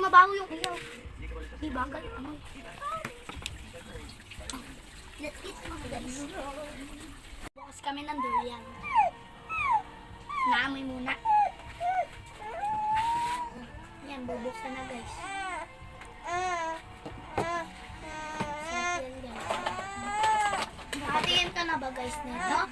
mabaho yung ilaw. Di ba? Galit mo. Let's eat mga guys. Bukas kami ng durian. Naamoy muna. Yan, bubuksan na guys. Sarap yan guys. Nakatingin ka na ba guys nito?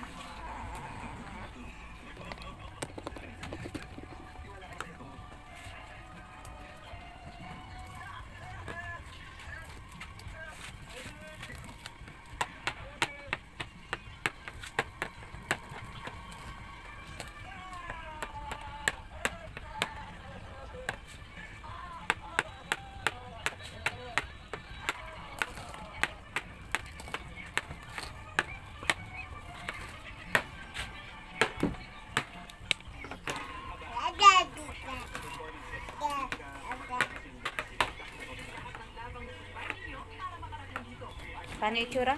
Paano itsura?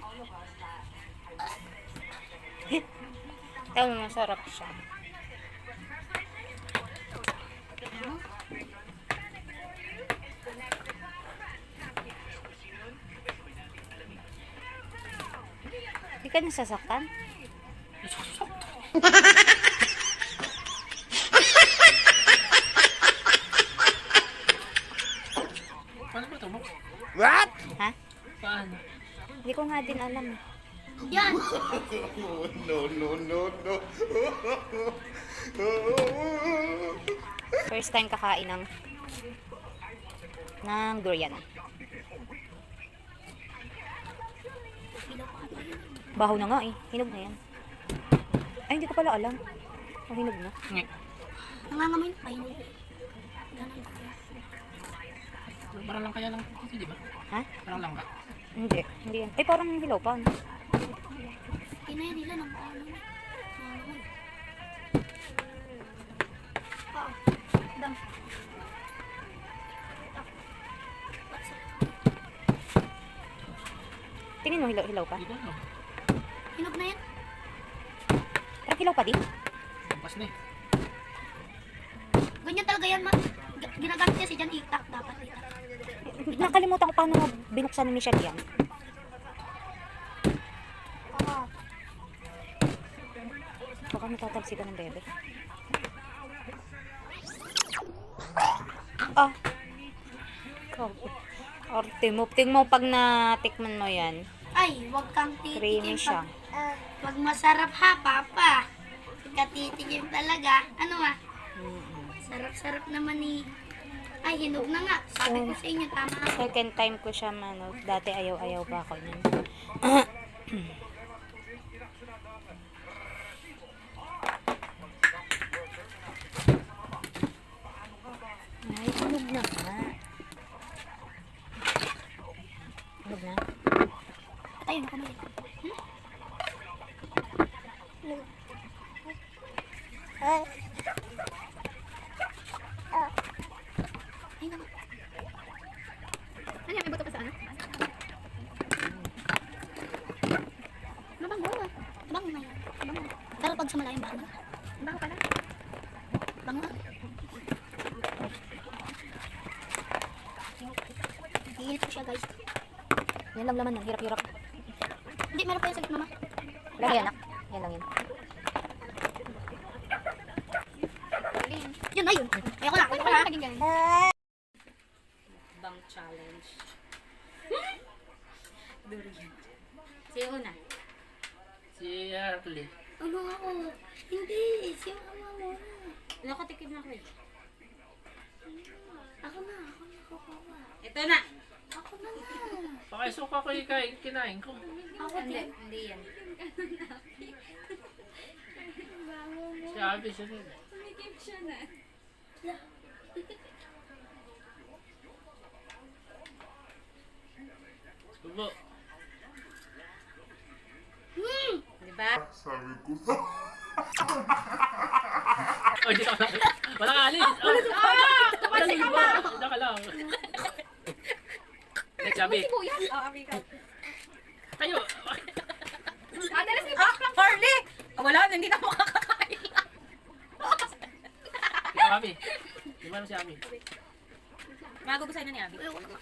Ito, masarap siya. Hindi ka nasasaktan? Paano ba ito, Box? What? Ha? Paano? Hindi ko nga din alam. Yan! No. First time kakain ng durian. Baho na nga eh. Hinog na yan. Ay, hindi ko pala alam. Oh, hinog na. Ngek. Nangangamoy na pahinog. Parang lang kaya lang ito, di ba? Ha? Parang lang ka. Hindi. Hindi yan. Ay, parang hilaw pa. Ano? Kinaya nila ng paano. Nangangamoy. Oo. Dam. Tingin mo, hilaw pa. Hindi ko alam. Hinog na yan. Parang hilaw pa din. Lampas na eh. Ganyan talaga yan, ma. Ginagamit niya si Jan itak. Dapat itak. Nakalimutan ko paano binuksan ni Michelle yan. Oo. Baka natatalsikan ng bebe. Ah. Tingnan mo pag natikman mo yan. Ay, wag kang Creamy titikim. siya. Wag masarap ha, papa. Pagkatitikim talaga. Ano ma? Sarap-sarap naman ni... Ay, hinog na nga. Sabi ko sa inyo, tama ako. Second time ko siya mano. Dati ayaw pa ako niyan. Ay, hinog na nga. Hinog na. Ayun, ako mali. Ay, naman. Ano yan? May buto pa sa ano? Mabango. Bango na yan. Bango. Pero pag sa malayong bango. Bango pala. Bango ah. Hihinit ko siya guys. Yan lang laman ng hirap-hirap. Hindi, meron pa yung sagot mama. Lang yan, yan lang yan. Yun na yun. Ayoko na. Ayoko na. Bang challenge. Durian. Sino na? Si Harley. Ano ako? Hindi. Si mama mo. Nakatikim na ko eh. Ako na. Ako na. Kukuha. Ito na. Ako na. Pakisuka ko yung kinain ko. Ako Hindi, din. hindi yan. Si Abby siya rin. Subo. Di ba? Oh, dito ka lang. Wala ka alis. Wala ka lang. Wala ka lang. Next, Abby. Tayo. Harley! Wala, hindi na makakakain. Ikaw, Abby. Di ba si Abby? Magugusahin na ni Abby. Ayoko naman.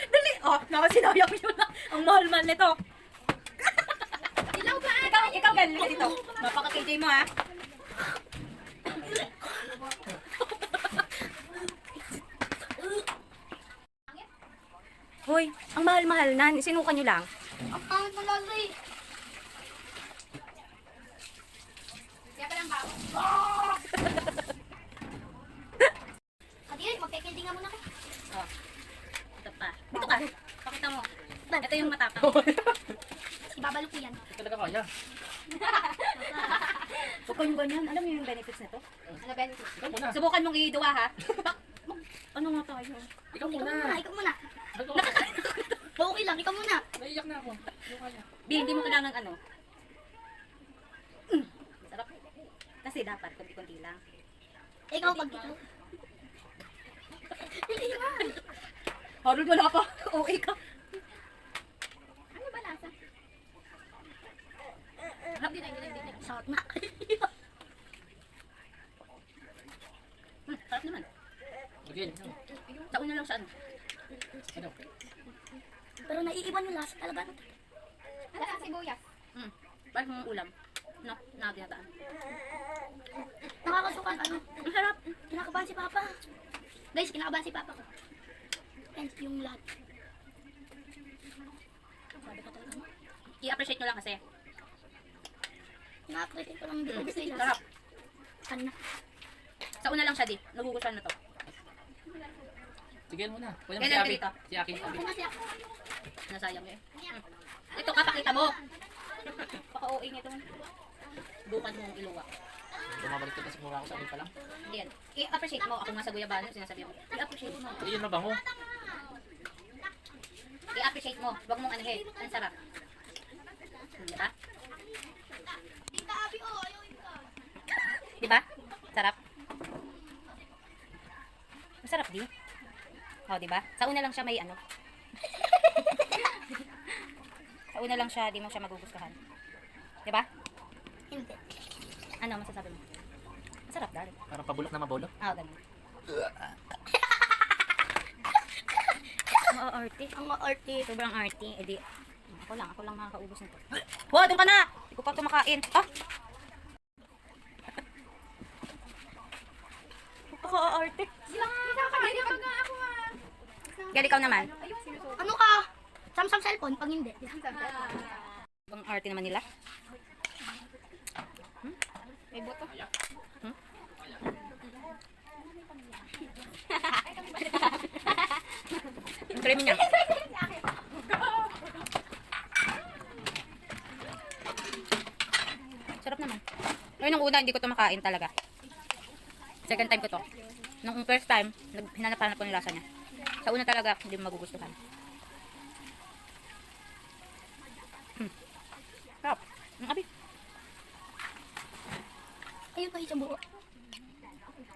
Dali! Oh, nakasinayang yun na. Ang mahal-mahal nito. Ilaw ba? Ikaw galing ka dito. Mapaka-KJ mo ha. Hoy, ang mahal-mahal na. Sinuka nyo lang. Ang pangit mo lalo eh. Kaya pa lang ba ako? Ate, magkikindi nga muna kayo. Oh. Ito pa. Dito ka. Pakita mo. Ito yung matapang. Ibabalo ko yan. Talaga kaya. Huwag kayong ganyan. Alam mo yung benefits nito? Ano ba? Ikaw muna. Subukan mong iduwa ha. Ano nga tayo? Ikaw muna. Ikaw muna. Ako. Okay lang, ikaw muna. Naiiyak na ako. Hindi ko kaya. Hindi mo kailangan ano. Sarap. Kasi dapat konti-konti lang. Ikaw pag ikaw. Harold, wala pa. Okay ka. Ano ba lasa? Harap din, din. Sarap na. Sarap naman. Again. Taon na lang sa ano. Ano? Pero naiiwan yung lasa talaga. Lasa sibuyas. Parang mga ulam. No, nakaginataan. Nakakasukan ano. Ang sarap. Kinakabahan si Papa. Guys, kinakabahan si Papa ko. And yung lahat. Sabi ka talaga. I-appreciate nyo lang kasi. Na-appreciate ko lang hindi ko gusto yung Sarap. lasa. Kana. Sa una lang siya di. Nagugustuhan na to. Sige muna. Pwede mo Kailan si ka Abby. dito? Si Aki. Abby. Ano siya? Nasayang eh. Ito ka, pakita mo. Paka-OA nito. Bukan mong iluwa. Bumabalik ka kasi mura ako sa akin pa lang. Hindi yan. I-appreciate mo. Ako nga sa guyabano, sinasabi mo. I-appreciate mo. Hindi yun mabango. I-appreciate mo. Huwag mong anihin. Ang sarap. Diba? Tita Abby, oh, ayaw ikaw. Diba? Sarap. Masarap di. Oh, diba? Sa una lang siya may ano. Sa una lang siya, di mo siya magugustuhan. Diba? Hindi. Ano masasabi mo? Masarap dahil. Parang pabulok na mabulok. Ah, ganun. Ang arty. Ang arty. Sobrang arty. Eh di, ako lang makakaubos nito. Wow, doon ka na! Hindi ko pa ito makain. Ah! Napaka-arty. Gali, ikaw naman. Ano ka? Samsung cellphone pag hindi. Ang arty naman nila. May boto. Yung cream niya. Sarap naman. Ngayon nung una, hindi ko ito makain talaga. Second time ko to. Nung first time, hinanap-hanap ko yung lasa niya. Sa una talaga, hindi mo magugustuhan. Sarap. Ang abi. Ayun kayo sa buo.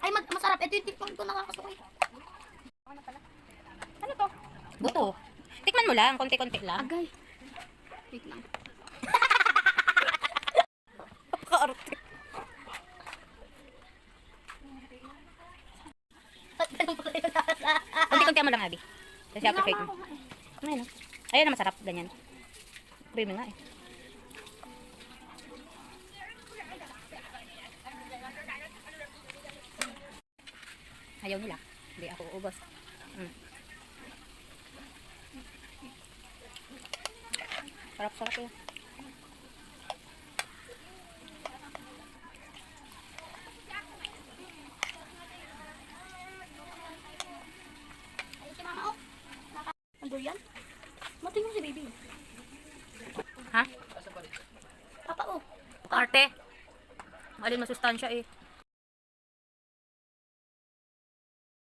Ay, masarap. Ito yung tipong ko nakakasukoy. Ano to? Buto. Tikman mo lang, konti-konti lang. Agay. Wait lang. Kaarte. Konti-konti mo lang, Abi. Kasi appreciate mo. Ayun, ayun na masarap, ganyan. Creamy nga eh. Ayaw nila. Hindi ako uubos. Sarap-sarap yun. Ayun si mama, oh. Ano yan? Matingin si baby. Ha? Papa, oh. Arte. Alin masustansya eh.